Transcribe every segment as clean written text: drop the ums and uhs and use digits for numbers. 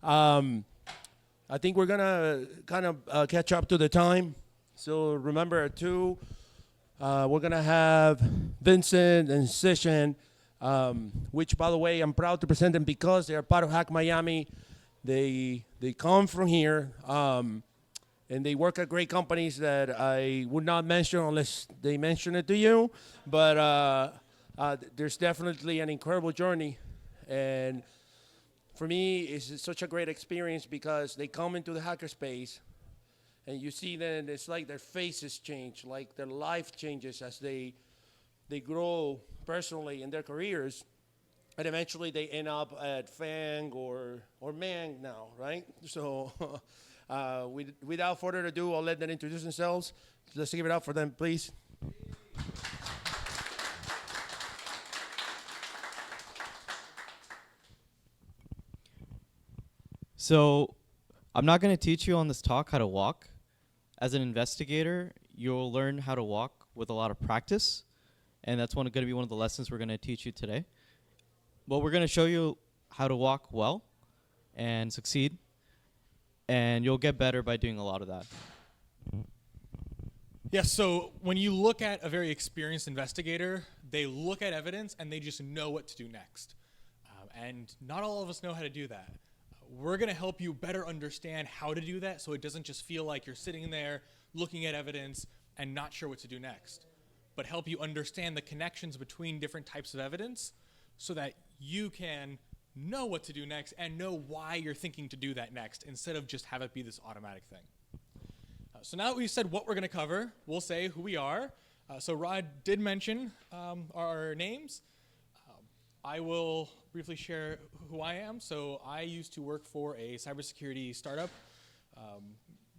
I think we're gonna kind of catch up to the time. So remember at 2, we're gonna have Vincent and Zeshan, which by the way I'm proud to present them because they are part of Hack Miami. They come from here, and they work at great companies that I would not mention unless they mention it to you. But there's definitely an incredible journey, and for me, it's such a great experience because they come into the hacker space, and you see them. It's like their faces change, like their life changes as they grow personally in their careers, and eventually they end up at Fang or Mang now, right? So, without further ado, I'll let them introduce themselves. Let's give it up for them, please. So I'm not going to teach you on this talk how to walk. As an investigator, you'll learn how to walk with a lot of practice, and that's going to be one of the lessons we're going to teach you today. Well, we're going to show you how to walk well and succeed, and you'll get better by doing a lot of that. Yes, so when you look at a very experienced investigator, they look at evidence and they just know what to do next. And not all of us know how to do that. We're going to help you better understand how to do that so it doesn't just feel like you're sitting there looking at evidence and not sure what to do next, but help you understand the connections between different types of evidence so that you can know what to do next and know why you're thinking to do that next instead of just have it be this automatic thing. So now that we've said what we're going to cover, we'll say who we are. So Rod did mention our names. I will briefly share who I am. So I used to work for a cybersecurity startup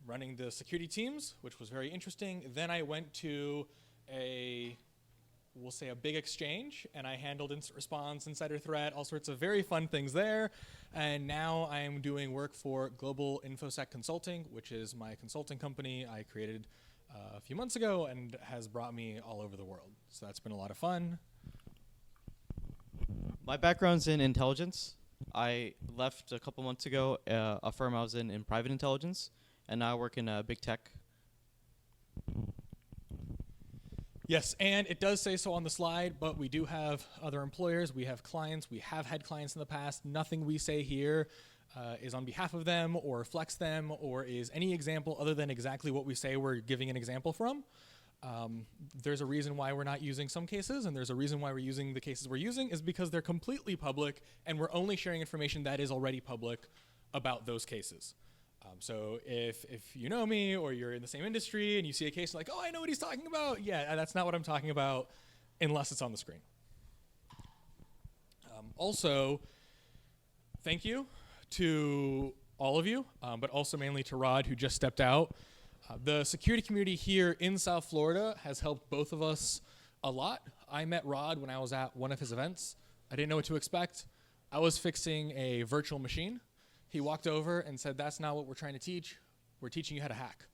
running the security teams, which was very interesting. Then I went to we'll say a big exchange, and I handled instant response, insider threat, all sorts of very fun things there. And now I am doing work for Global InfoSec Consulting, which is my consulting company I created a few months ago and has brought me all over the world. So that's been a lot of fun. My background's in intelligence. I left a couple months ago a firm I was in private intelligence, and now I work in big tech. Yes, and it does say so on the slide, but we do have other employers. We have clients. We have had clients in the past. Nothing we say here is on behalf of them or reflects them or is any example other than exactly what we say we're giving an example from. There's a reason why we're not using some cases, and there's a reason why we're using the cases we're using is because they're completely public, and we're only sharing information that is already public about those cases. So if you know me or you're in the same industry and you see a case like, oh, I know what he's talking about. Yeah, that's not what I'm talking about unless it's on the screen. Also, thank you to all of you, but also mainly to Rod, who just stepped out. The security community here in South Florida has helped both of us a lot. I met Rod when I was at one of his events. I didn't know what to expect. I was fixing a virtual machine. He walked over and said, that's not what we're trying to teach. We're teaching you how to hack.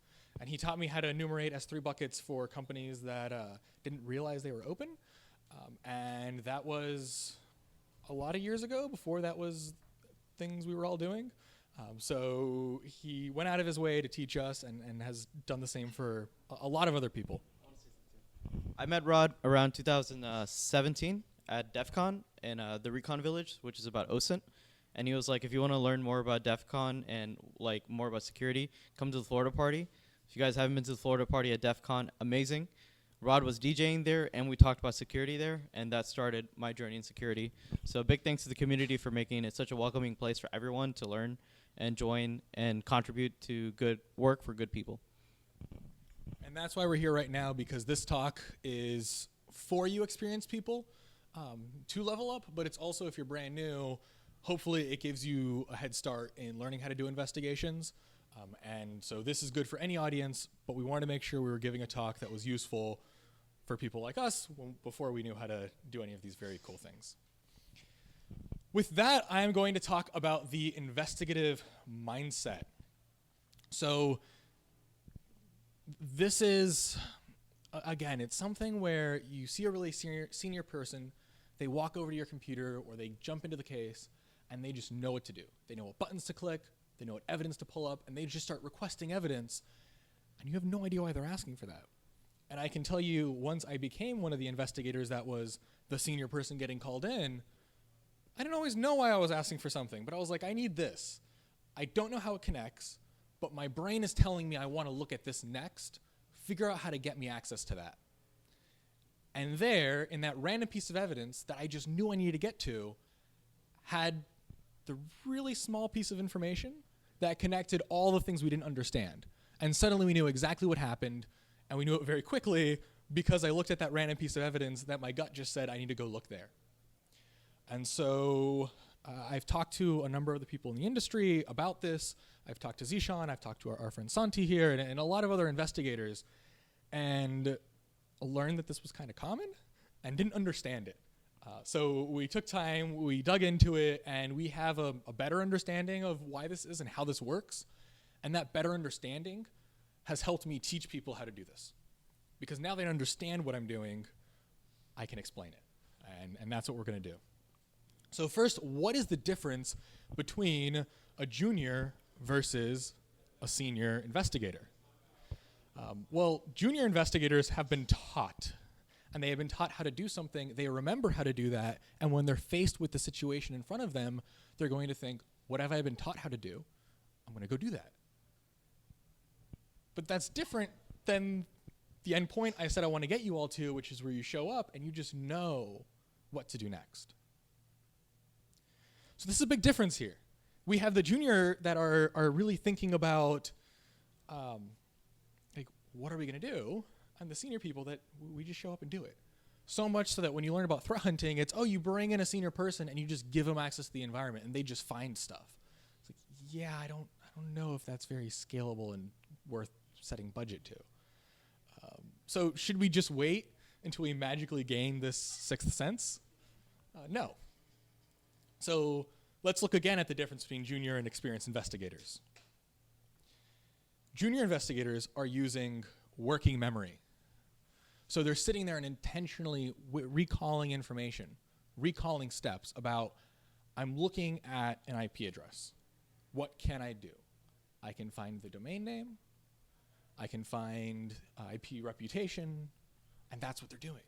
And he taught me how to enumerate S3 buckets for companies that didn't realize they were open. And that was a lot of years ago, before that was things we were all doing. So he went out of his way to teach us and has done the same for a lot of other people. I met Rod around 2017 at DEF CON in the Recon Village, which is about OSINT. And he was like, if you want to learn more about DEF CON and like more about security, come to the Florida party. If you guys haven't been to the Florida party at DEF CON, amazing. Rod was DJing there, and we talked about security there, and that started my journey in security. So big thanks to the community for making it such a welcoming place for everyone to learn and join and contribute to good work for good people. And that's why we're here right now, because this talk is for you experienced people to level up, but it's also if you're brand new, hopefully it gives you a head start in learning how to do investigations. And so this is good for any audience, but we wanted to make sure we were giving a talk that was useful for people like us before we knew how to do any of these very cool things. With that, I am going to talk about the investigative mindset. So this is, again, it's something where you see a really senior person, they walk over to your computer or they jump into the case, and they just know what to do. They know what buttons to click, they know what evidence to pull up, and they just start requesting evidence, and you have no idea why they're asking for that. And I can tell you, once I became one of the investigators that was the senior person getting called in, I didn't always know why I was asking for something, but I was like, I need this. I don't know how it connects, but my brain is telling me I want to look at this next. Figure out how to get me access to that. And there, in that random piece of evidence that I just knew I needed to get to, had the really small piece of information that connected all the things we didn't understand. And suddenly we knew exactly what happened, and we knew it very quickly because I looked at that random piece of evidence that my gut just said I need to go look there. And so I've talked to a number of the people in the industry about this. I've talked to Zeshan, I've talked to our friend Santi here, and a lot of other investigators, and learned that this was kind of common and didn't understand it. So we took time, we dug into it, and we have a better understanding of why this is and how this works. And that better understanding has helped me teach people how to do this. Because now they understand what I'm doing, I can explain it. And that's what we're going to do. So first, what is the difference between a junior versus a senior investigator? Well, junior investigators have been taught, and they have been taught how to do something. They remember how to do that, and when they're faced with the situation in front of them, they're going to think, what have I been taught how to do? I'm going to go do that. But that's different than the end point I said I want to get you all to, which is where you show up and you just know what to do next. So this is a big difference here. We have the junior that are really thinking about, like, what are we going to do? And the senior people that we just show up and do it. So much so that when you learn about threat hunting, it's, oh, you bring in a senior person and you just give them access to the environment and they just find stuff. It's like, yeah, I don't know if that's very scalable and worth setting budget to. So should we just wait until we magically gain this sixth sense? No. So let's look again at the difference between junior and experienced investigators. Junior investigators are using working memory. So they're sitting there and intentionally recalling information, recalling steps about, I'm looking at an IP address. What can I do? I can find the domain name. I can find IP reputation. And that's what they're doing.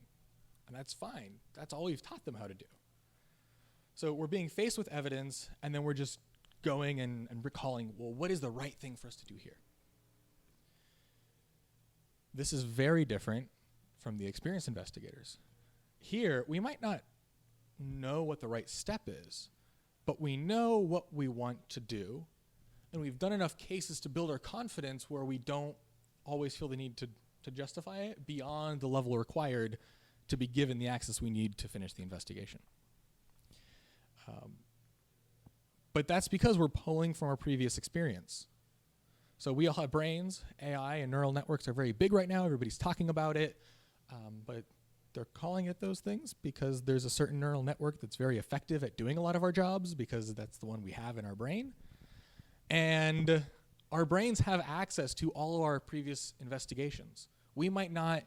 And that's fine. That's all we've taught them how to do. So we're being faced with evidence, and then we're just going and recalling, well, what is the right thing for us to do here? This is very different from the experienced investigators. Here, we might not know what the right step is, but we know what we want to do, and we've done enough cases to build our confidence where we don't always feel the need to justify it beyond the level required to be given the access we need to finish the investigation. But that's because we're pulling from our previous experience. So we all have brains. AI and neural networks are very big right now. Everybody's talking about it. But they're calling it those things because there's a certain neural network that's very effective at doing a lot of our jobs because that's the one we have in our brain. And our brains have access to all of our previous investigations. We might not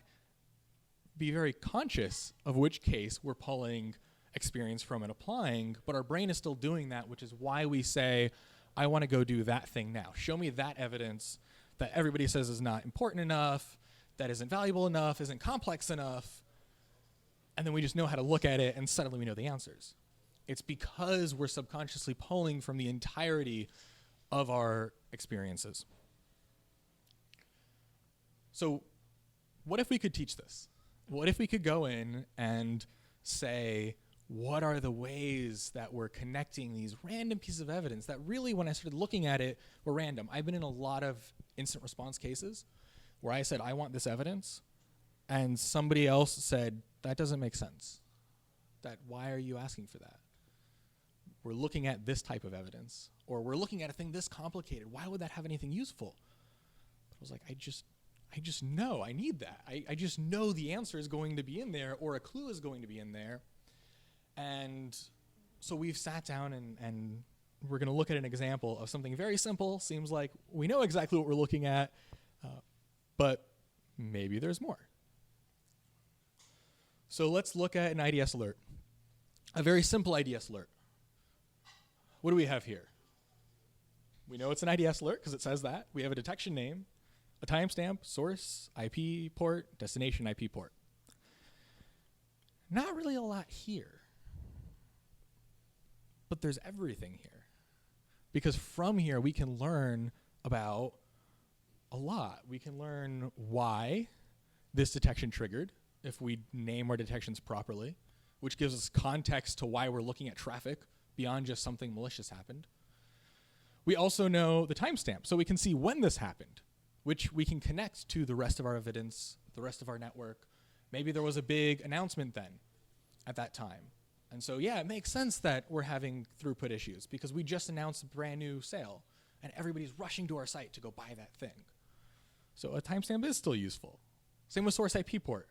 be very conscious of which case we're pulling experience from and applying, but our brain is still doing that, which is why we say, I want to go do that thing now. Show me that evidence that everybody says is not important enough, that isn't valuable enough, isn't complex enough, and then we just know how to look at it and suddenly we know the answers. It's because we're subconsciously pulling from the entirety of our experiences. So what if we could teach this? What if we could go in and say, what are the ways that we're connecting these random pieces of evidence that really, when I started looking at it, were random? I've been in a lot of instant response cases where I said, I want this evidence, and somebody else said, that doesn't make sense. Why are you asking for that? We're looking at this type of evidence, or we're looking at a thing this complicated. Why would that have anything useful? I was like, I just know I need that. I just know the answer is going to be in there, or a clue is going to be in there. And so we've sat down and we're going to look at an example of something very simple. Seems like we know exactly what we're looking at, but maybe there's more. So let's look at an IDS alert, a very simple IDS alert. what do we have here? We know it's an IDS alert because it says that. We have a detection name, a timestamp, source, IP port, destination IP port. Not really a lot here. But there's everything here. Because from here, we can learn about a lot. We can learn why this detection triggered if we name our detections properly, which gives us context to why we're looking at traffic beyond just something malicious happened. We also know the timestamp, so we can see when this happened, which we can connect to the rest of our evidence, the rest of our network. Maybe there was a big announcement then at that time. And so, yeah, it makes sense that we're having throughput issues because we just announced a brand new sale and everybody's rushing to our site to go buy that thing. So a timestamp is still useful. Same with source IP port.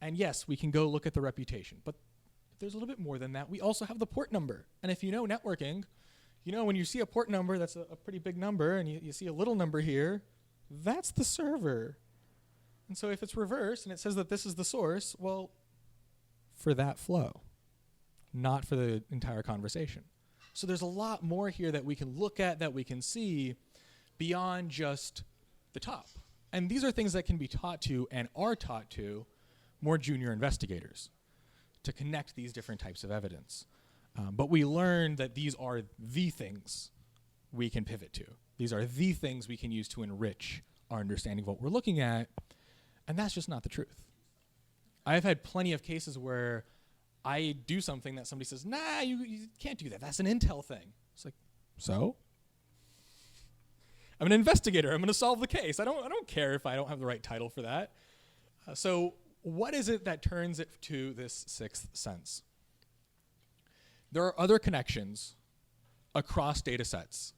And yes, we can go look at the reputation, but there's a little bit more than that. We also have the port number. And if you know networking, you know when you see a port number that's a pretty big number and you see a little number here, that's the server. And so if it's reversed and it says that this is the source, well, for that flow, not for the entire conversation. So there's a lot more here that we can look at, that we can see beyond just the top. And these are things that can be taught to and are taught to more junior investigators to connect these different types of evidence. But we learn that these are the things we can pivot to. These are the things we can use to enrich our understanding of what we're looking at, and that's just not the truth. I've had plenty of cases where I do something that somebody says, nah, you can't do that. That's an intel thing. It's like, so? I'm an investigator. I'm going to solve the case. I don't care if I don't have the right title for that. So what is it that turns it to this sixth sense? There are other connections across data sets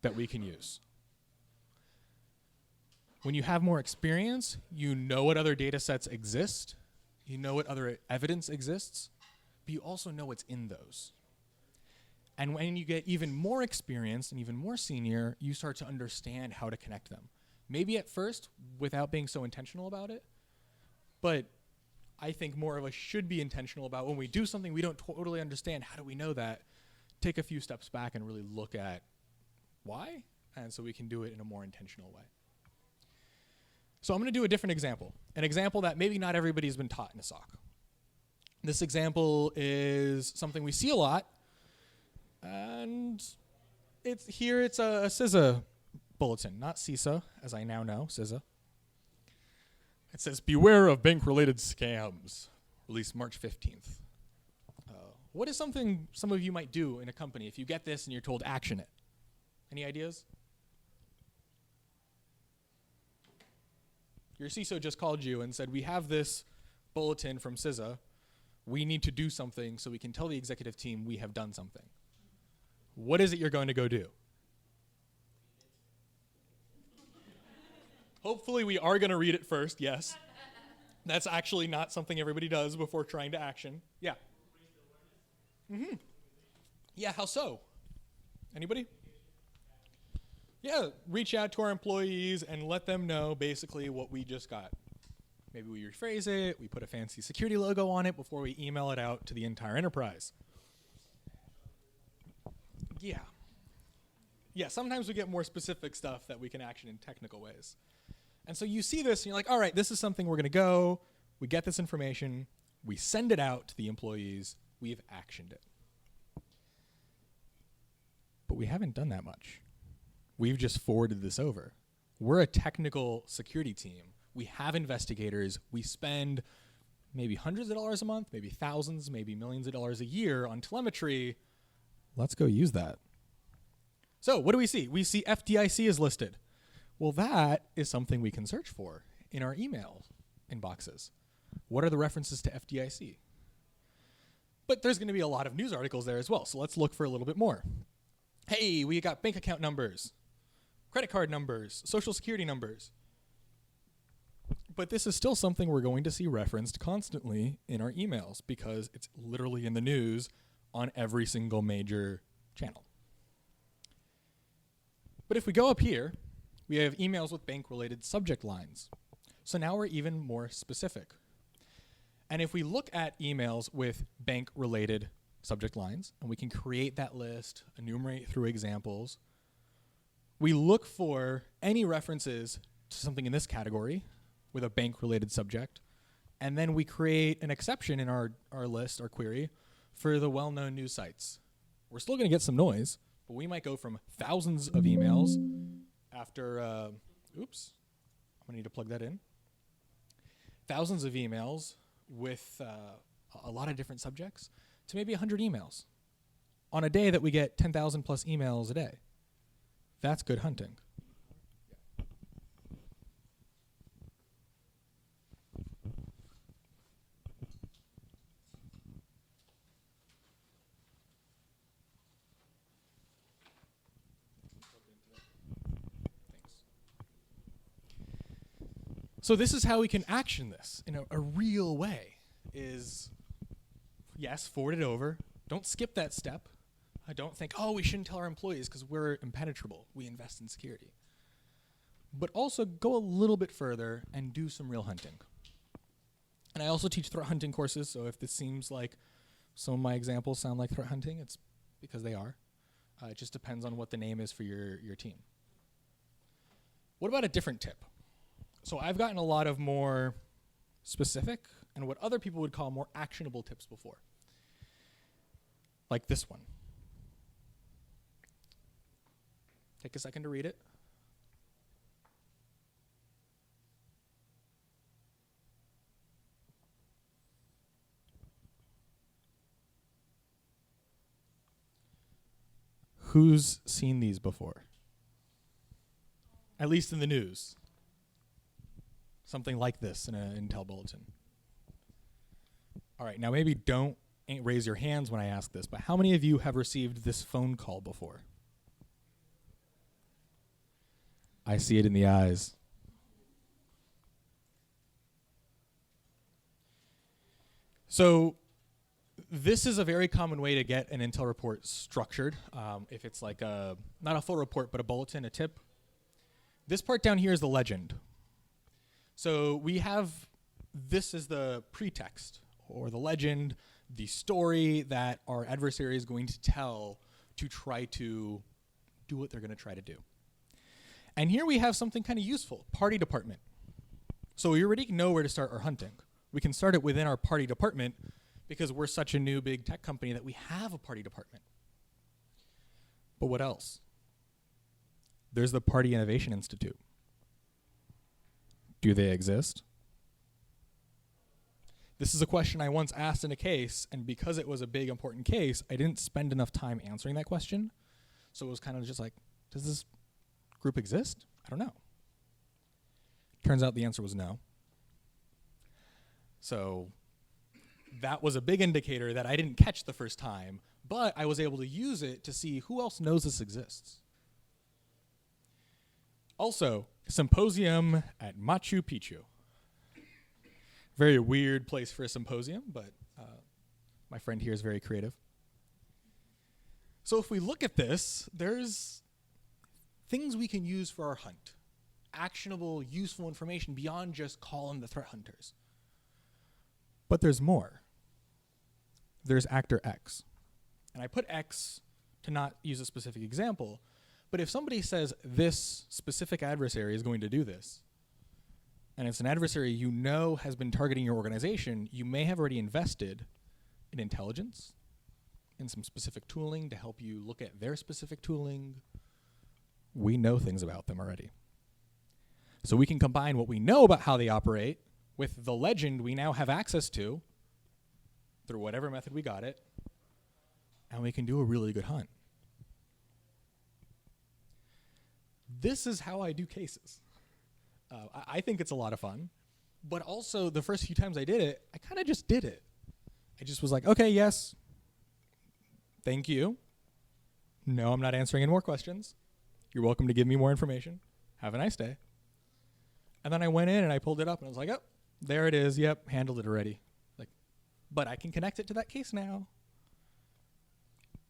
that we can use. When you have more experience, you know what other data sets exist. You know what other evidence exists, but you also know what's in those. And when you get even more experienced and even more senior, you start to understand how to connect them. Maybe at first without being so intentional about it, but I think more of us should be intentional about when we do something we don't totally understand, how do we know that? Take a few steps back and really look at why, and so we can do it in a more intentional way. So I'm going to do a different example, an example that maybe not everybody's been taught in a SOC. This example is something we see a lot, and it's a CISA bulletin, not CISA, as I now know, CISA. It says, beware of bank-related scams, released March 15th. What is something some of you might do in a company if you get this and you're told action it? Any ideas? Your CISO just called you and said, we have this bulletin from CISA. We need to do something so we can tell the executive team we have done something. What is it you're going to go do? Hopefully we are going to read it first, yes. That's actually not something everybody does before trying to action. Yeah. Mm-hmm. Yeah, how so? Anybody? Yeah, reach out to our employees and let them know basically what we just got. Maybe we rephrase it, we put a fancy security logo on it before we email it out to the entire enterprise. Yeah. Yeah, sometimes we get more specific stuff that we can action in technical ways. And so you see this and you're like, all right, this is something we're going to go, we get this information, we send it out to the employees, we've actioned it. But we haven't done that much. We've just forwarded this over. We're a technical security team. We have investigators. We spend maybe hundreds of dollars a month, maybe thousands, maybe millions of dollars a year on telemetry. Let's go use that. So what do we see? We see FDIC is listed. Well, that is something we can search for in our email inboxes. What are the references to FDIC? But there's going to be a lot of news articles there as well, so let's look for a little bit more. Hey, we got bank account numbers, credit card numbers, social security numbers. But this is still something we're going to see referenced constantly in our emails because it's literally in the news on every single major channel. But if we go up here, we have emails with bank-related subject lines. So now we're even more specific. And if we look at emails with bank-related subject lines, and we can create that list, enumerate through examples. We look for any references to something in this category with a bank-related subject, and then we create an exception in our list, our query, for the well-known news sites. We're still going to get some noise, but we might go from thousands of emails after, I'm going to need to plug that in. Thousands of emails with a lot of different subjects to maybe 100 emails on a day that we get 10,000 plus emails a day. That's good hunting. So this is how we can action this in a real way is, yes, forward it over. Don't skip that step. I don't think, oh, we shouldn't tell our employees because we're impenetrable. We invest in security. But also go a little bit further and do some real hunting. And I also teach threat hunting courses, so if this seems like some of my examples sound like threat hunting, it's because they are. It just depends on what the name is for your team. What about a different tip? So I've gotten a lot of more specific and what other people would call more actionable tips before. Like this one. Take a second to read it. Who's seen these before? At least in the news. Something like this in an Intel bulletin. All right, now maybe don't raise your hands when I ask this, but how many of you have received this phone call before? I see it in the eyes. So this is a very common way to get an Intel report structured. If it's like not a full report, but a bulletin, a tip. This part down here is the legend. So we have this as the pretext or the legend, the story that our adversary is going to tell to try to do what they're going to try to do. And here we have something kind of useful, party department. So we already know where to start our hunting. We can start it within our party department because we're such a new big tech company that we have a party department. But what else? There's the Party Innovation Institute. Do they exist? This is a question I once asked in a case, and because it was a big, important case, I didn't spend enough time answering that question. So it was kind of just like, does this group exist? I don't know. Turns out the answer was no. So that was a big indicator that I didn't catch the first time, but I was able to use it to see who else knows this exists. Also, symposium at Machu Picchu. Very weird place for a symposium, but my friend here is very creative. So if we look at this, there's things we can use for our hunt. Actionable, useful information beyond just calling the threat hunters. But there's more. There's actor X. And I put X to not use a specific example, but if somebody says this specific adversary is going to do this, and it's an adversary you know has been targeting your organization, you may have already invested in intelligence, in some specific tooling to help you look at their specific tooling. We know things about them already. So we can combine what we know about how they operate with the legend we now have access to through whatever method we got it, and we can do a really good hunt. This is how I do cases. I think it's a lot of fun, but also the first few times I did it, I kind of just did it. I just was like, okay, yes, thank you. No, I'm not answering any more questions. You're welcome to give me more information. Have a nice day. And then I went in and I pulled it up and I was like, oh, there it is. Yep, handled it already. Like, but I can connect it to that case now.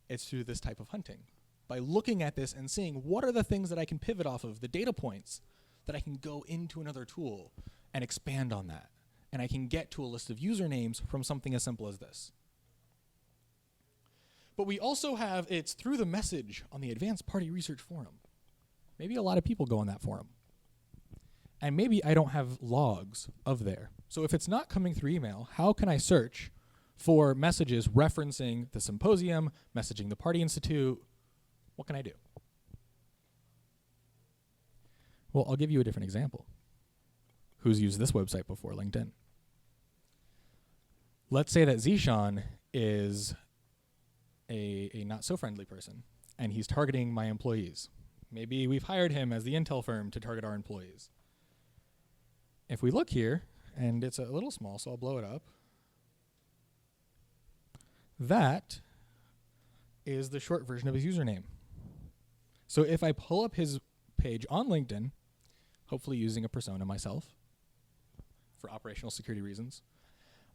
It's through this type of hunting. By looking at this and seeing what are the things that I can pivot off of, the data points that I can go into another tool and expand on that. And I can get to a list of usernames from something as simple as this. But we also have it's through the message on the Advanced Party Research Forum. Maybe a lot of people go on that forum. And maybe I don't have logs of there. So if it's not coming through email, how can I search for messages referencing the symposium, messaging the Party Institute? What can I do? Well, I'll give you a different example. Who's used this website before? LinkedIn. Let's say that Zeshan is a not-so-friendly person, and he's targeting my employees. Maybe we've hired him as the intel firm to target our employees. If we look here, and it's a little small, so I'll blow it up. That is the short version of his username. So if I pull up his page on LinkedIn, hopefully using a persona myself for operational security reasons,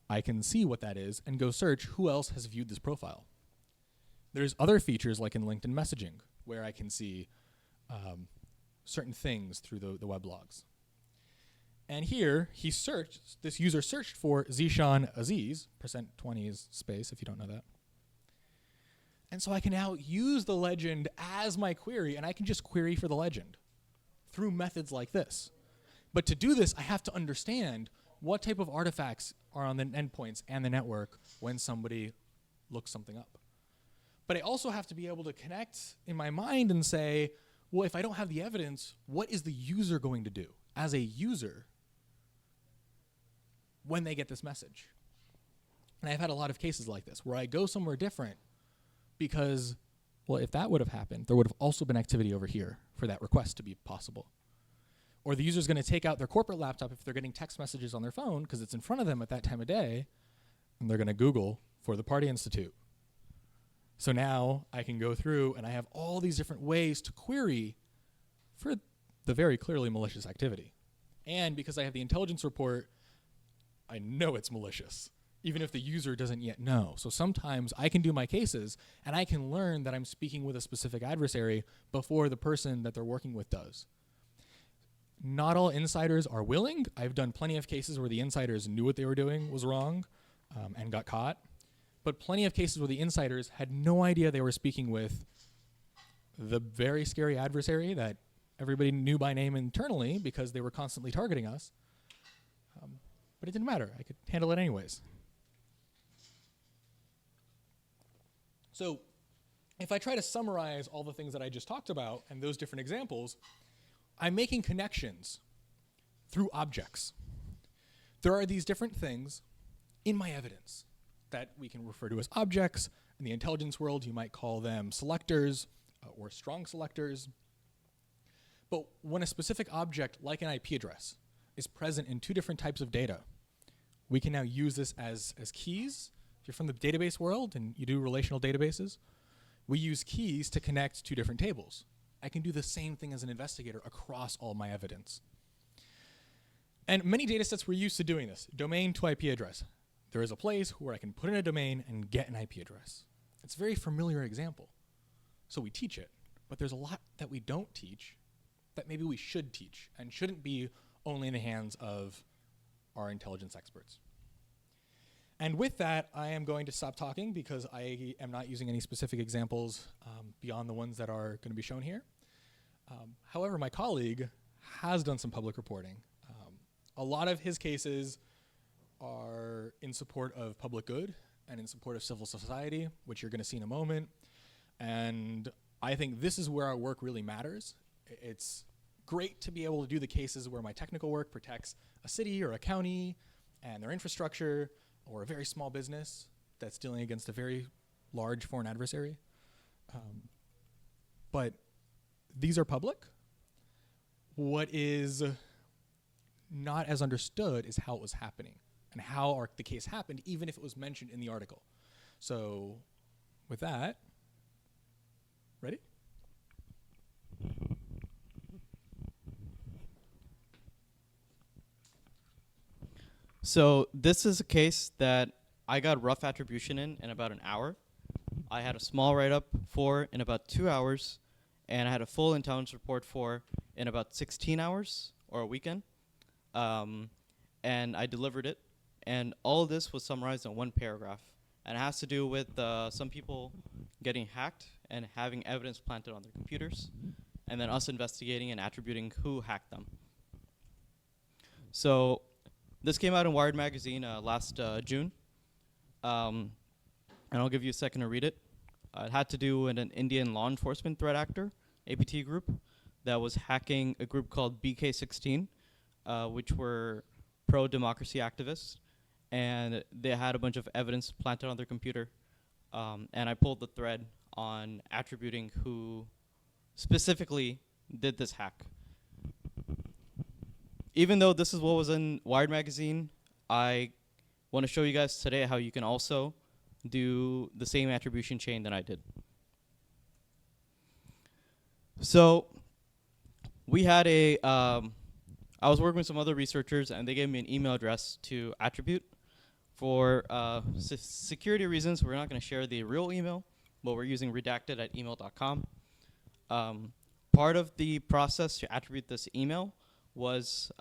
I can see what that is and go search who else has viewed this profile. There's other features like in LinkedIn messaging where I can see certain things through the web logs. And here he searched, this user searched for Zeshan Aziz, %20 is space if you don't know that. And so I can now use the legend as my query, and I can just query for the legend through methods like this. But to do this, I have to understand what type of artifacts are on the endpoints and the network when somebody looks something up. But I also have to be able to connect in my mind and say, well, if I don't have the evidence, what is the user going to do as a user when they get this message? And I've had a lot of cases like this where I go somewhere different because, well, if that would have happened, there would have also been activity over here for that request to be possible. Or the user's going to take out their corporate laptop if they're getting text messages on their phone because it's in front of them at that time of day, and they're going to Google for the Party Institute. So now I can go through and I have all these different ways to query for the very clearly malicious activity. And because I have the intelligence report, I know it's malicious, even if the user doesn't yet know. So sometimes I can do my cases and I can learn that I'm speaking with a specific adversary before the person that they're working with does. Not all insiders are willing. I've done plenty of cases where the insiders knew what they were doing was wrong and got caught. But plenty of cases where the insiders had no idea they were speaking with the very scary adversary that everybody knew by name internally because they were constantly targeting us. But it didn't matter. I could handle it anyways. So if I try to summarize all the things that I just talked about and those different examples, I'm making connections through objects. There are these different things in my evidence that we can refer to as objects. In the intelligence world, you might call them selectors or strong selectors. But when a specific object, like an IP address, is present in two different types of data, we can now use this as keys. If you're from the database world and you do relational databases, we use keys to connect two different tables. I can do the same thing as an investigator across all my evidence. And many data sets were used to doing this, domain to IP address. There is a place where I can put in a domain and get an IP address. It's a very familiar example. So we teach it, but there's a lot that we don't teach that maybe we should teach and shouldn't be only in the hands of our intelligence experts. And with that, I am going to stop talking because I am not using any specific examples beyond the ones that are going to be shown here. However, my colleague has done some public reporting. A lot of his cases are in support of public good and in support of civil society, which you're going to see in a moment. And I think this is where our work really matters. It's great to be able to do the cases where my technical work protects a city or a county and their infrastructure, or a very small business that's dealing against a very large foreign adversary. But these are public. What is not as understood is how it was happening and how the case happened, even if it was mentioned in the article. So with that, ready? So this is a case that I got rough attribution in about an hour. I had a small write-up for in about 2 hours, and I had a full intelligence report for in about 16 hours or a weekend. And I delivered it, and all of this was summarized in one paragraph. And it has to do with some people getting hacked and having evidence planted on their computers, and then us investigating and attributing who hacked them. So this came out in Wired magazine last June, and I'll give you a second to read it. It had to do with an Indian law enforcement threat actor, APT group, that was hacking a group called BK16, which were pro-democracy activists, and they had a bunch of evidence planted on their computer. And I pulled the thread on attributing who specifically did this hack. Even though this is what was in Wired magazine, I want to show you guys today how you can also do the same attribution chain that I did. So we had I was working with some other researchers, and they gave me an email address to attribute. For security reasons, we're not going to share the real email, but we're using redacted@email.com. Part of the process to attribute this email was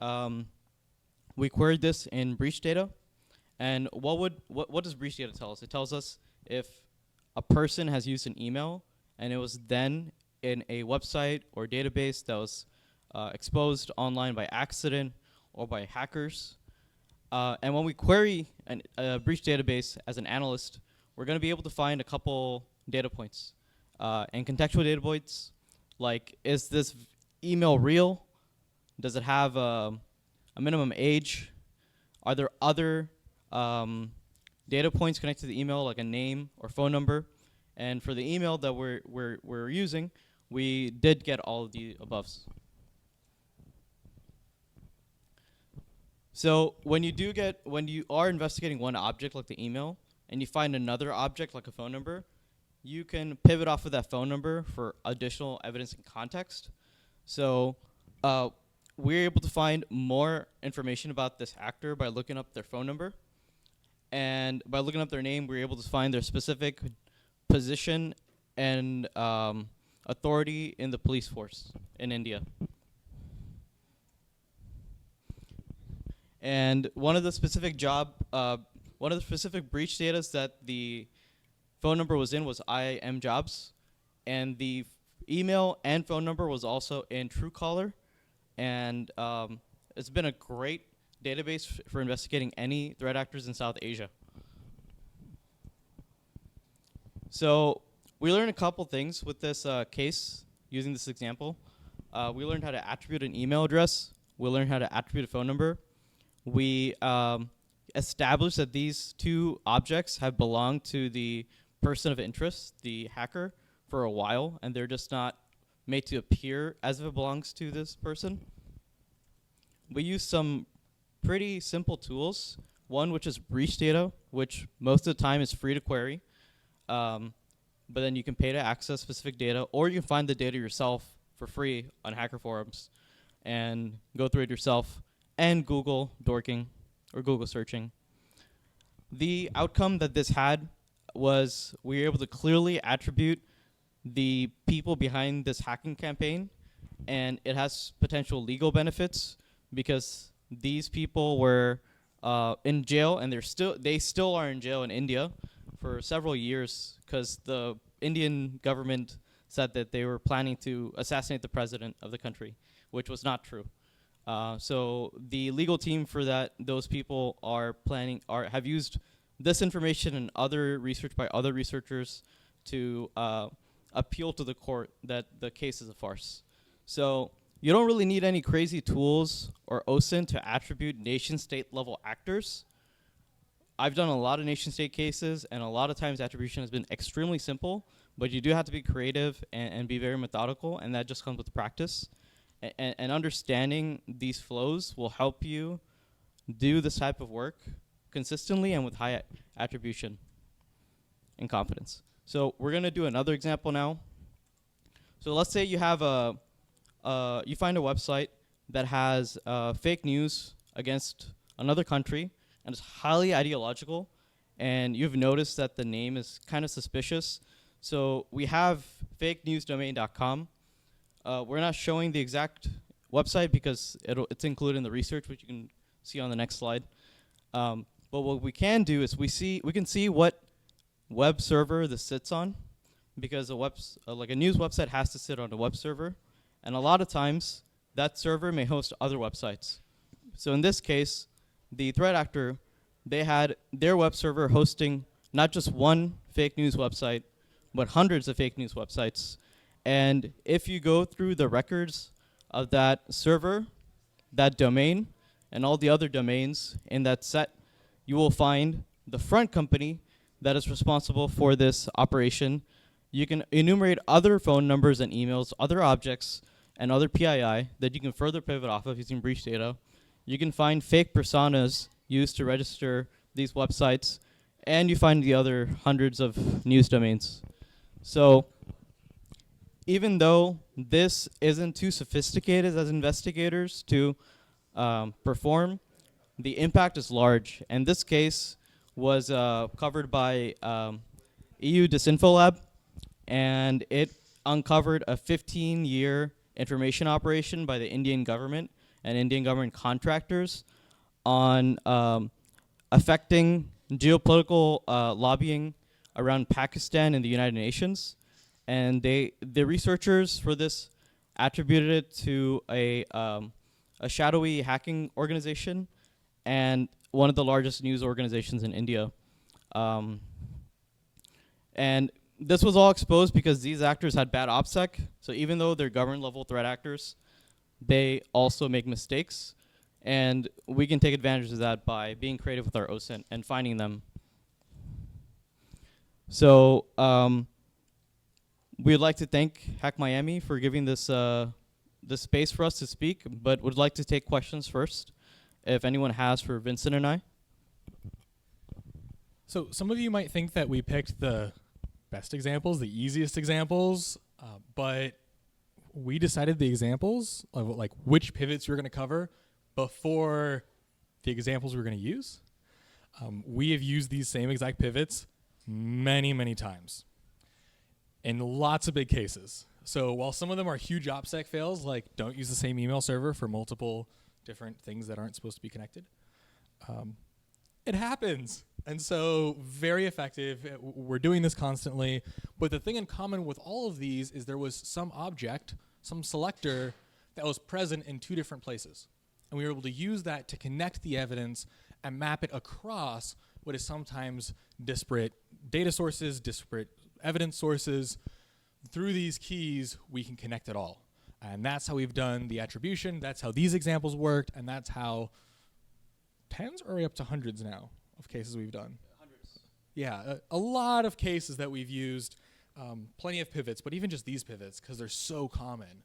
we queried this in breach data. And what does breach data tell us? It tells us if a person has used an email and it was then in a website or database that was exposed online by accident or by hackers. And when we query a breach database as an analyst, we're going to be able to find a couple data points. And contextual data points, like, is this email real? Does it have a minimum age? Are there other data points connected to the email, like a name or phone number? And for the email that we're using, we did get all of the aboves. So when you are investigating one object like the email, and you find another object like a phone number, you can pivot off of that phone number for additional evidence and context. So we're able to find more information about this actor by looking up their phone number. And by looking up their name, we're able to find their specific position and authority in the police force in India. And one of the specific breach data that the phone number was in was IM Jobs, and the email and phone number was also in Truecaller, and it's been a great database for investigating any threat actors in South Asia. So we learned a couple things with this case using this example. We learned how to attribute an email address. We learned how to attribute a phone number. We established that these two objects have belonged to the person of interest, the hacker, for a while, and they're just not made to appear as if it belongs to this person. We used some pretty simple tools. One, which is breach data, which most of the time is free to query, but then you can pay to access specific data, or you can find the data yourself for free on hacker forums and go through it yourself, and Google dorking or Google searching. The outcome that this had was we were able to clearly attribute the people behind this hacking campaign, and it has potential legal benefits because these people were in jail, and they still are in jail in India for several years because the Indian government said that they were planning to assassinate the president of the country, which was not true. So the legal team for those people have used this information and other research by other researchers to appeal to the court that the case is a farce. So you don't really need any crazy tools or OSINT to attribute nation-state level actors. I've done a lot of nation-state cases, and a lot of times attribution has been extremely simple, but you do have to be creative and be very methodical, and that just comes with practice. And understanding these flows will help you do this type of work consistently and with high attribution and confidence. So we're going to do another example now. So let's say you have you find a website that has fake news against another country and it's highly ideological, and you've noticed that the name is kind of suspicious. So we have fakenewsdomain.com. We're not showing the exact website because it's included in the research, which you can see on the next slide. But what we can do is we can see what web server this sits on. because like a news website has to sit on a web server, and a lot of times that server may host other websites. So in this case, the threat actor, they had their web server hosting not just one fake news website, but hundreds of fake news websites. And if you go through the records of that server, that domain, and all the other domains in that set, you will find the front company that is responsible for this operation. You can enumerate other phone numbers and emails, other objects, and other PII that you can further pivot off of using breach data. You can find fake personas used to register these websites, and you find the other hundreds of news domains. So even though this isn't too sophisticated as investigators to perform, the impact is large. And this case was covered by EU Disinfo Lab, and it uncovered a 15-year information operation by the Indian government and Indian government contractors on affecting geopolitical lobbying around Pakistan and the United Nations. And the researchers for this attributed it to a shadowy hacking organization and one of the largest news organizations in India. And this was all exposed because these actors had bad OPSEC. So even though they're government-level threat actors, they also make mistakes. And we can take advantage of that by being creative with our OSINT and finding them. So we'd like to thank Hack Miami for giving this this space for us to speak, but would like to take questions first, if anyone has for Vincent and I. So some of you might think that we picked the best examples, the easiest examples, but we decided the examples of like which pivots we were going to cover before the examples we were going to use. We have used these same exact pivots many, many times in lots of big cases. So while some of them are huge OPSEC fails, like don't use the same email server for multiple different things that aren't supposed to be connected, it happens. And so very effective. We're doing this constantly. But the thing in common with all of these is there was some object, some selector that was present in two different places. And we were able to use that to connect the evidence and map it across what is sometimes disparate data sources, disparate evidence sources. Through these keys, we can connect it all. And that's how we've done the attribution. That's how these examples worked. And that's how tens or are we up to hundreds now of cases we've done? Hundreds. Yeah, a lot of cases that we've used, plenty of pivots, but even just these pivots, because they're so common.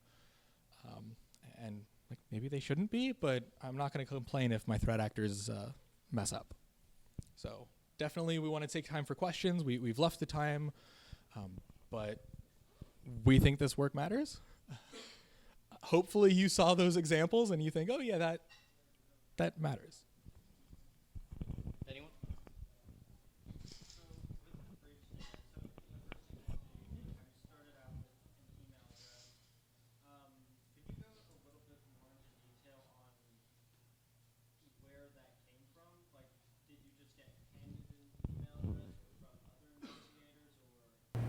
And like maybe they shouldn't be, but I'm not going to complain if my threat actors mess up. So definitely we want to take time for questions. We've left the time, but we think this work matters. Hopefully you saw those examples and you think, oh yeah, that matters. Anyone?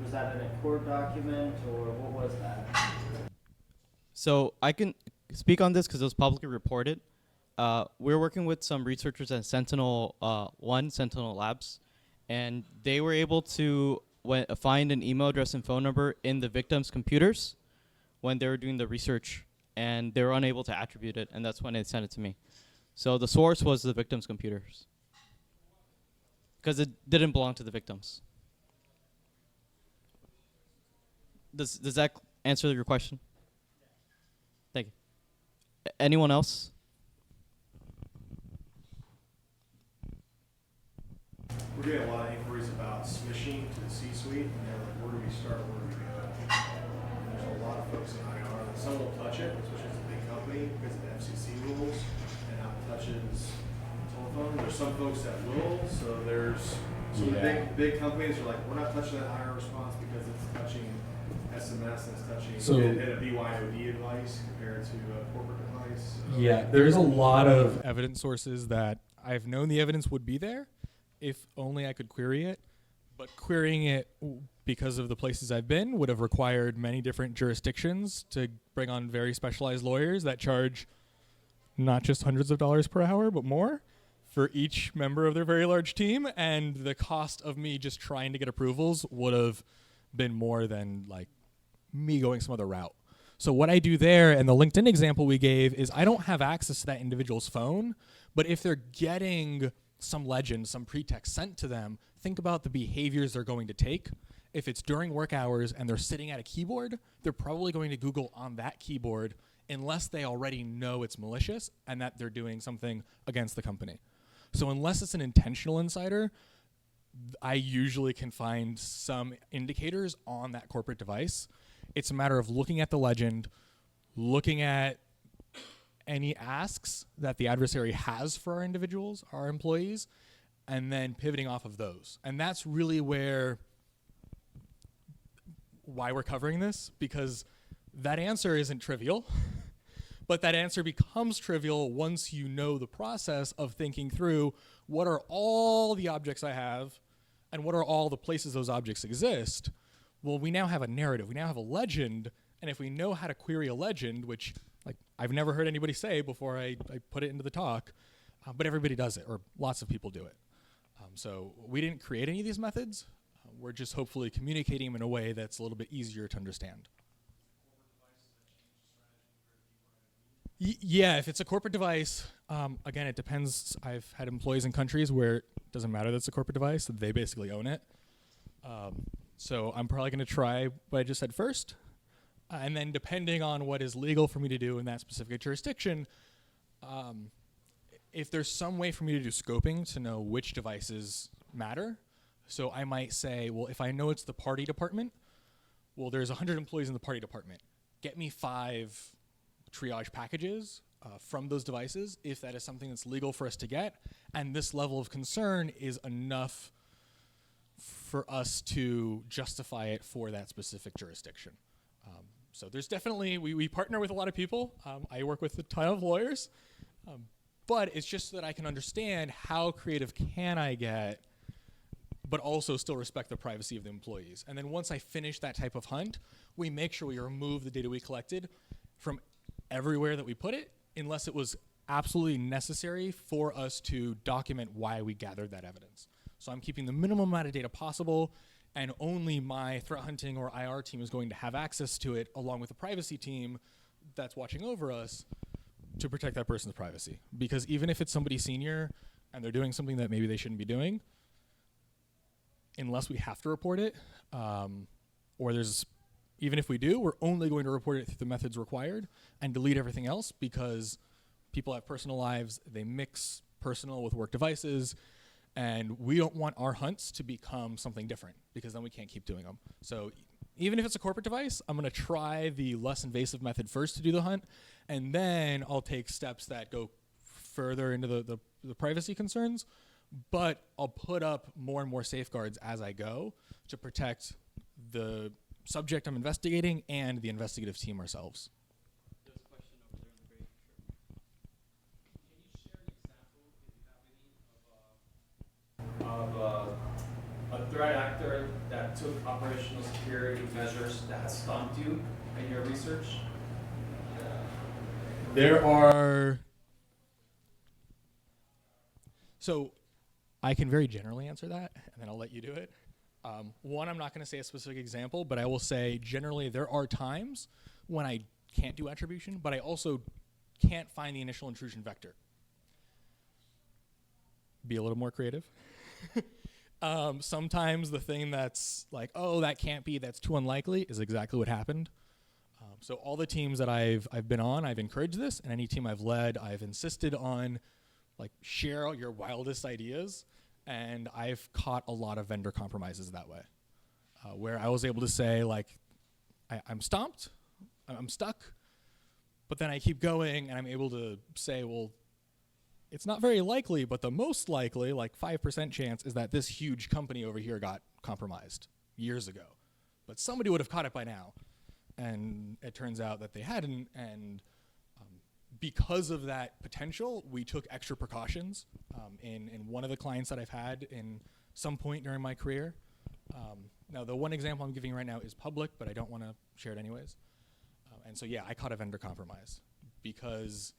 Was that in a court document, or what was that? So I can speak on this because it was publicly reported. We're working with some researchers at Sentinel Labs, and they were able to find an email address and phone number in the victim's computers when they were doing the research, and they were unable to attribute it, and that's when they sent it to me. So the source was the victim's computers because it didn't belong to the victims. Does that answer your question? Thank you. Anyone else? We're getting a lot of inquiries about smishing to the C-suite, and they're like, where do we start, where do we go? And there's a lot of folks in IR that some will touch it, especially as a big company, because of the FCC rules, and how it touches telephone. There's some folks that will, so there's some big companies are like, we're not touching that IR response because it's touching SMS and it's touching a BYOD advice compared to a corporate device. So Yeah, there's a lot of evidence sources that I've known the evidence would be there if only I could query it. But querying it because of the places I've been, would have required many different jurisdictions to bring on very specialized lawyers that charge not just hundreds of dollars per hour, but more for each member of their very large team. And the cost of me just trying to get approvals would have been more than like me going some other route. So what I do there, and the LinkedIn example we gave, is I don't have access to that individual's phone, but if they're getting some legend, some pretext sent to them, think about the behaviors they're going to take. If it's during work hours and they're sitting at a keyboard, they're probably going to Google on that keyboard unless they already know it's malicious and that they're doing something against the company. So unless it's an intentional insider, I usually can find some indicators on that corporate device. It's a matter of looking at the legend, looking at any asks that the adversary has for our individuals, our employees, and then pivoting off of those. And that's really why we're covering this, because that answer isn't trivial, but that answer becomes trivial once you know the process of thinking through what are all the objects I have and what are all the places those objects exist. Well, we now have a narrative, we now have a legend, and if we know how to query a legend, which like I've never heard anybody say before I put it into the talk, but everybody does it, or lots of people do it. So we didn't create any of these methods. We're just hopefully communicating them in a way that's a little bit easier to understand. Yeah, if it's a corporate device, again, it depends. I've had employees in countries where it doesn't matter that it's a corporate device. They basically own it. So I'm probably going to try what I just said first. And then depending on what is legal for me to do in that specific jurisdiction, if there's some way for me to do scoping to know which devices matter. So I might say, well, if I know it's the party department, well, there's 100 employees in the party department. Get me 5 triage packages from those devices if that is something that's legal for us to get. And this level of concern is enough for us to justify it for that specific jurisdiction. So there's definitely, we partner with a lot of people. I work with a ton of lawyers, but it's just so that I can understand how creative can I get, but also still respect the privacy of the employees. And then once I finish that type of hunt, we make sure we remove the data we collected from everywhere that we put it, unless it was absolutely necessary for us to document why we gathered that evidence. So I'm keeping the minimum amount of data possible, and only my threat hunting or IR team is going to have access to it, along with the privacy team that's watching over us to protect that person's privacy. Because even if it's somebody senior and they're doing something that maybe they shouldn't be doing, unless we have to report it, or even if we do, we're only going to report it through the methods required and delete everything else, because people have personal lives, they mix personal with work devices, and we don't want our hunts to become something different, because then we can't keep doing them. So even if it's a corporate device, I'm gonna try the less invasive method first to do the hunt, and then I'll take steps that go further into the privacy concerns, but I'll put up more and more safeguards as I go to protect the subject I'm investigating and the investigative team ourselves. There's a question over there in the break. Sure. Can you share an example, if you have any, of a threat actor that took operational security measures that has stumped you in your research? There are... So I can very generally answer that, and then I'll let you do it. One, I'm not going to say a specific example, but I will say generally there are times when I can't do attribution, but I also can't find the initial intrusion vector. Be a little more creative. Sometimes the thing that's like, oh, that can't be, that's too unlikely, is exactly what happened. So all the teams that I've been on, I've encouraged this, and any team I've led, I've insisted on, like, share your wildest ideas. And I've caught a lot of vendor compromises that way, where I was able to say, like, I'm stumped, I'm stuck, but then I keep going, and I'm able to say, well, it's not very likely, but the most likely, like 5% chance, is that this huge company over here got compromised years ago. But somebody would have caught it by now. And it turns out that they hadn't, and because of that potential, we took extra precautions in one of the clients that I've had in some point during my career. Now, the one example I'm giving right now is public, but I don't want to share it anyways. And so, yeah, I caught a vendor compromise because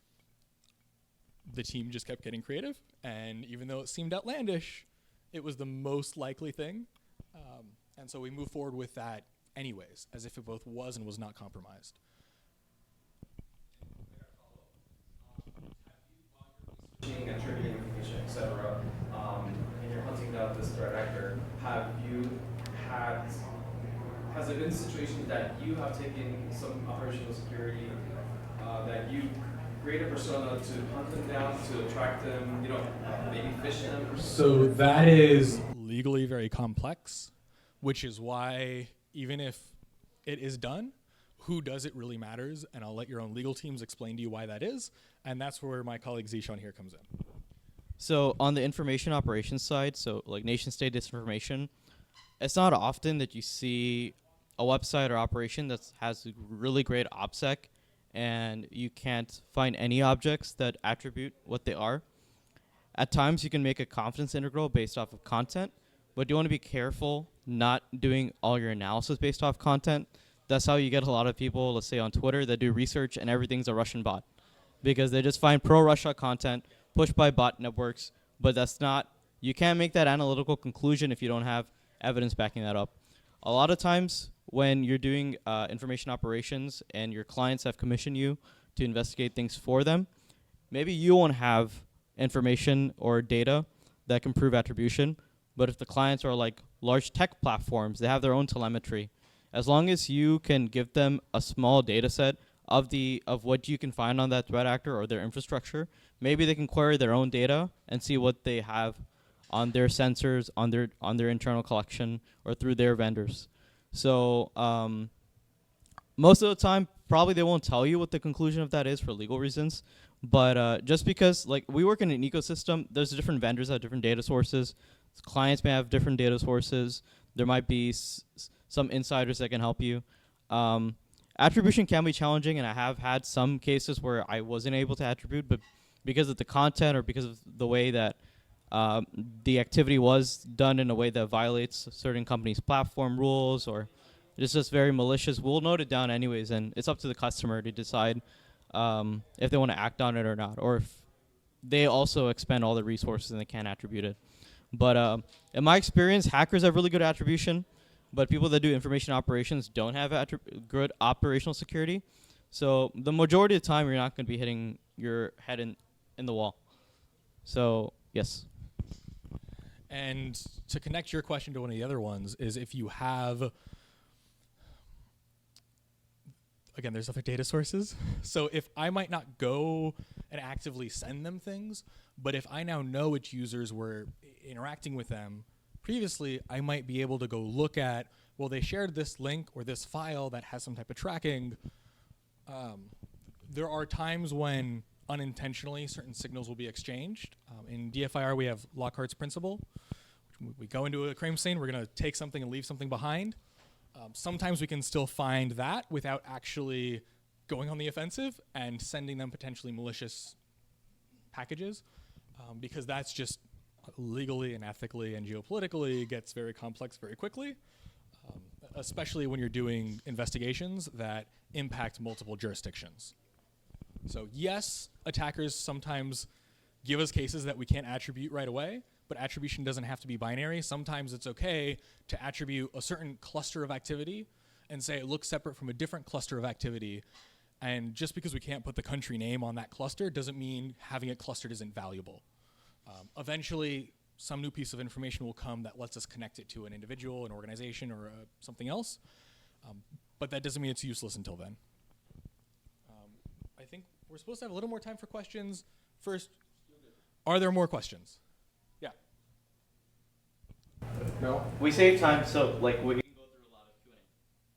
the team just kept getting creative. And even though it seemed outlandish, it was the most likely thing. And so we moved forward with that anyways, as if it both was and was not compromised. Attributing information, etc. And you're hunting down this threat actor. Has it been situations that you have taken some operational security that you create a persona to hunt them down, to attract them, maybe fish them? So that is legally very complex, which is why even if it is done, who does it really matters, and I'll let your own legal teams explain to you why that is, and that's where my colleague Zeshan here comes in. So on the information operations side, so like nation state disinformation, it's not often that you see a website or operation that has a really great OPSEC and you can't find any objects that attribute what they are. At times you can make a confidence integral based off of content, but you want to be careful not doing all your analysis based off content. That's how you get a lot of people, let's say on Twitter, that do research and everything's a Russian bot because they just find pro-Russia content pushed by bot networks, but that's not, you can't make that analytical conclusion if you don't have evidence backing that up. A lot of times when you're doing information operations and your clients have commissioned you to investigate things for them, maybe you won't have information or data that can prove attribution, but if the clients are like large tech platforms, they have their own telemetry. As long as you can give them a small data set of what you can find on that threat actor or their infrastructure, maybe they can query their own data and see what they have on their sensors, on their internal collection, or through their vendors. So most of the time, probably they won't tell you what the conclusion of that is for legal reasons. But just because like we work in an ecosystem, there's different vendors that have different data sources. Clients may have different data sources. There might be some insiders that can help you. Attribution can be challenging, and I have had some cases where I wasn't able to attribute, but because of the content or because of the way that the activity was done in a way that violates certain companies' platform rules or it's just very malicious, we'll note it down anyways, and it's up to the customer to decide if they want to act on it or not, or if they also expend all the resources and they can't attribute it. But in my experience, hackers have really good attribution, but people that do information operations don't have good operational security. So the majority of the time, you're not going to be hitting your head in the wall. So, yes. And to connect your question to one of the other ones is if you have, again, there's other data sources. So if I might not go and actively send them things, but if I now know which users were interacting with them previously, I might be able to go look at, well, they shared this link or this file that has some type of tracking. There are times when unintentionally certain signals will be exchanged. In DFIR, we have Lockhart's principle. We go into a crime scene, we're going to take something and leave something behind. Sometimes we can still find that without actually going on the offensive and sending them potentially malicious packages, because that's just legally and ethically and geopolitically gets very complex very quickly, especially when you're doing investigations that impact multiple jurisdictions. So yes, attackers sometimes give us cases that we can't attribute right away, but attribution doesn't have to be binary. Sometimes it's okay to attribute a certain cluster of activity and say it looks separate from a different cluster of activity. And just because we can't put the country name on that cluster doesn't mean having it clustered isn't valuable. Eventually, some new piece of information will come that lets us connect it to an individual, an organization, or something else. But that doesn't mean it's useless until then. I think we're supposed to have a little more time for questions. First, are there more questions? Yeah. No? We save time, so like we can go through a lot of Q&A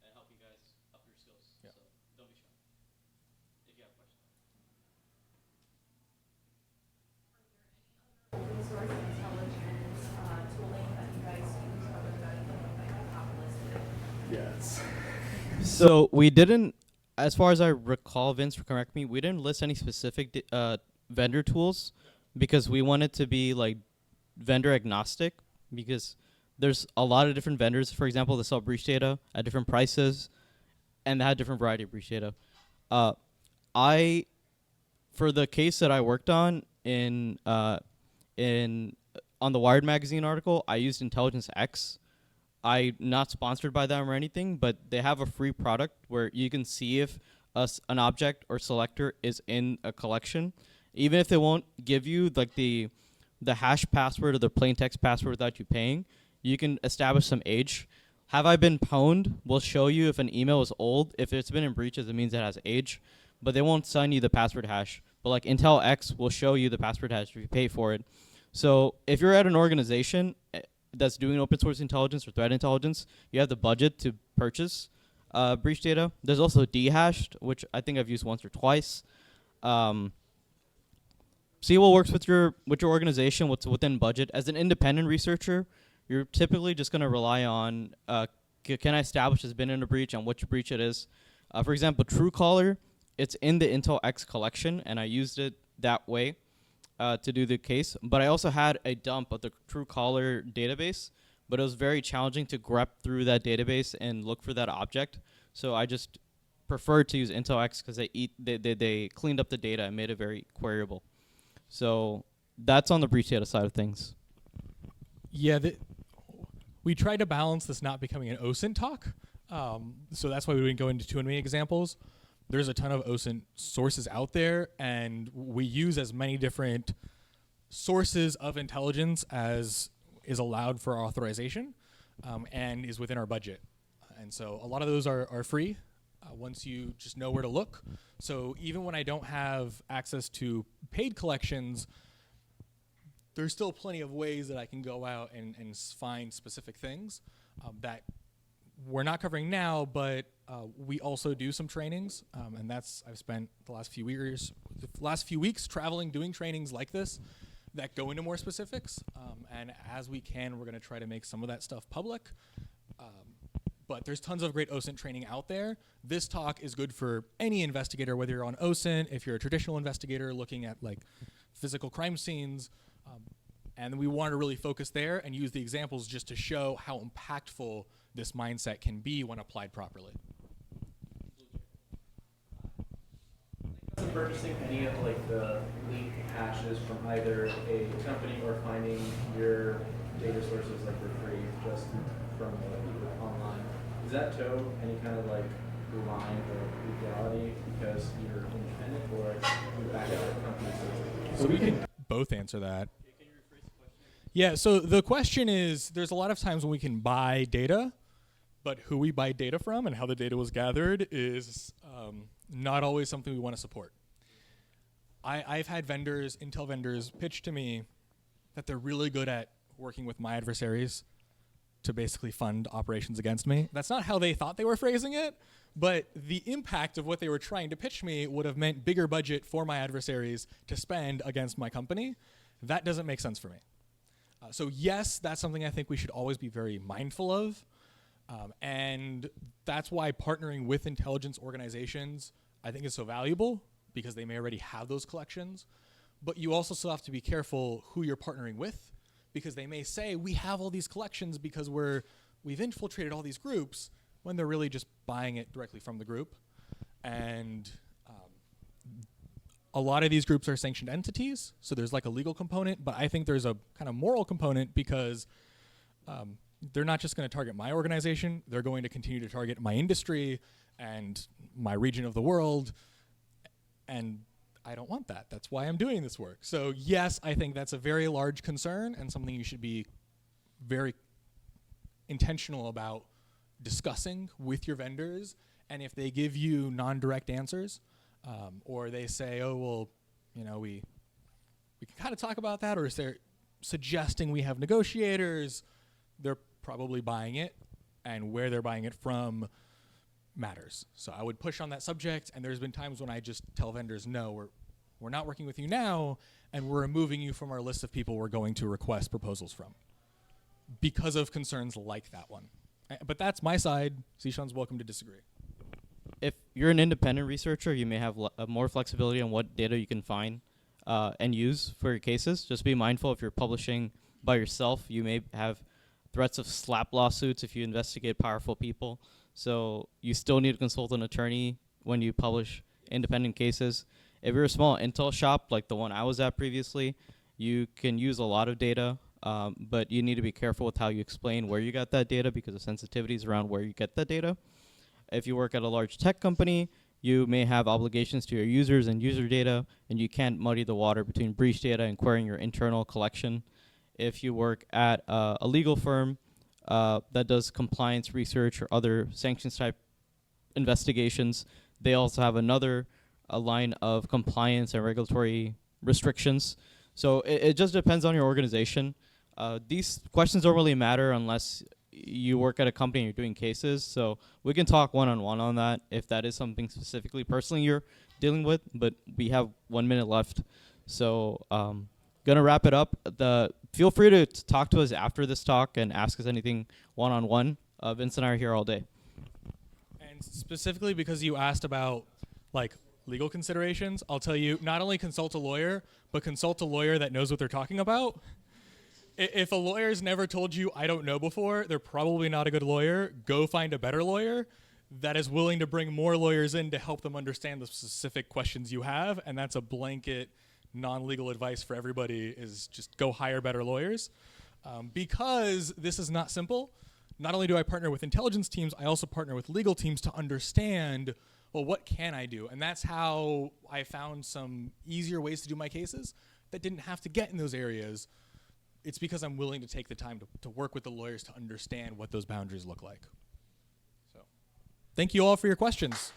and help you guys up your skills. Yeah. So don't be shy if you have questions. Open source intelligence tooling that you guys use other than like top listed? Yes. So we didn't, as far as I recall, Vince, correct me, we didn't list any specific vendor tools because we wanted to be like vendor agnostic, because there's a lot of different vendors, for example, that sell breach data at different prices, and they had different variety of breach data. I, for the case that I worked on on the Wired magazine article, I used Intelligence X. I'm not sponsored by them or anything, but they have a free product where you can see if an object or selector is in a collection, even if they won't give you like the hash password or the plain text password without you paying. You can establish some age. Have I been pwned will show you if an email is old. If it's been in breaches, it means it has age, but they won't send you the password hash. But like Intel X will show you the password hash if you pay for it. So if you're at an organization that's doing open source intelligence or threat intelligence, you have the budget to purchase breach data. There's also dehashed, which I think I've used once or twice. See what works with your organization, what's within budget. As an independent researcher, you're typically just going to rely on can I establish it's been in a breach and which breach it is. For example, Truecaller, it's in the Intel X collection, and I used it that way to do the case. But I also had a dump of the Truecaller database, but it was very challenging to grep through that database and look for that object. So I just preferred to use Intel X because they cleaned up the data and made it very queryable. So that's on the breach data side of things. Yeah, we tried to balance this not becoming an OSINT talk. So that's why we didn't go into too many examples. There's a ton of OSINT sources out there, and we use as many different sources of intelligence as is allowed for our authorization and is within our budget. And so a lot of those are free once you just know where to look. So even when I don't have access to paid collections, there's still plenty of ways that I can go out and find specific things that we're not covering now, but we also do some trainings, and I've spent the last few weeks traveling, doing trainings like this that go into more specifics. And as we can, we're going to try to make some of that stuff public. But there's tons of great OSINT training out there. This talk is good for any investigator, whether you're on OSINT, if you're a traditional investigator looking at like physical crime scenes. And we want to really focus there and use the examples just to show how impactful this mindset can be when applied properly. Purchasing any of like the leak hashes from either a company or finding your data sources like for free just from online, does that toe any kind of like line or legality because you're independent, or you back out a company? So we can both answer that. Yeah, so the question is, there's a lot of times when we can buy data, but who we buy data from and how the data was gathered is not always something we want to support. I've had Intel vendors pitch to me that they're really good at working with my adversaries to basically fund operations against me. That's not how they thought they were phrasing it, but the impact of what they were trying to pitch me would have meant bigger budget for my adversaries to spend against my company. That doesn't make sense for me. So yes, that's something I think we should always be very mindful of. And that's why partnering with intelligence organizations I think is so valuable, because they may already have those collections. But you also still have to be careful who you're partnering with, because they may say, we have all these collections because we've infiltrated all these groups, when they're really just buying it directly from the group. And a lot of these groups are sanctioned entities, so there's like a legal component, but I think there's a kind of moral component, because they're not just going to target my organization, they're going to continue to target my industry and my region of the world, and I don't want that. That's why I'm doing this work. So yes, I think that's a very large concern and something you should be very intentional about discussing with your vendors. And if they give you non-direct answers, or they say, oh, well, you know, we can kind of talk about that, or if they're suggesting we have negotiators, they're probably buying it, and where they're buying it from matters. So I would push on that subject, and there's been times when I just tell vendors, no, we're not working with you now, and we're removing you from our list of people we're going to request proposals from, because of concerns like that one. But that's my side. Zeshan's welcome to disagree. If you're an independent researcher, you may have more flexibility on what data you can find and use for your cases. Just be mindful if you're publishing by yourself, you may have threats of slap lawsuits if you investigate powerful people. So you still need to consult an attorney when you publish independent cases. If you're a small intel shop like the one I was at previously, you can use a lot of data, but you need to be careful with how you explain where you got that data because of sensitivities around where you get that data. If you work at a large tech company, you may have obligations to your users and user data, and you can't muddy the water between breach data and querying your internal collection. If you work at a legal firm that does compliance research or other sanctions type investigations, they also have another line of compliance and regulatory restrictions. So it just depends on your organization. These questions don't really matter unless you work at a company and you're doing cases. So we can talk one-on-one on that if that is something specifically personally you're dealing with, but we have 1 minute left. So gonna wrap it up. Feel free to talk to us after this talk and ask us anything one-on-one. Vince and I are here all day. And specifically because you asked about like legal considerations, I'll tell you, not only consult a lawyer, but consult a lawyer that knows what they're talking about. If a lawyer's never told you, I don't know before, they're probably not a good lawyer. Go find a better lawyer that is willing to bring more lawyers in to help them understand the specific questions you have. And that's a blanket non-legal advice for everybody, is just go hire better lawyers. Because this is not simple. Not only do I partner with intelligence teams, I also partner with legal teams to understand, well, what can I do? And that's how I found some easier ways to do my cases that didn't have to get in those areas. It's because I'm willing to take the time to work with the lawyers to understand what those boundaries look like. So, thank you all for your questions.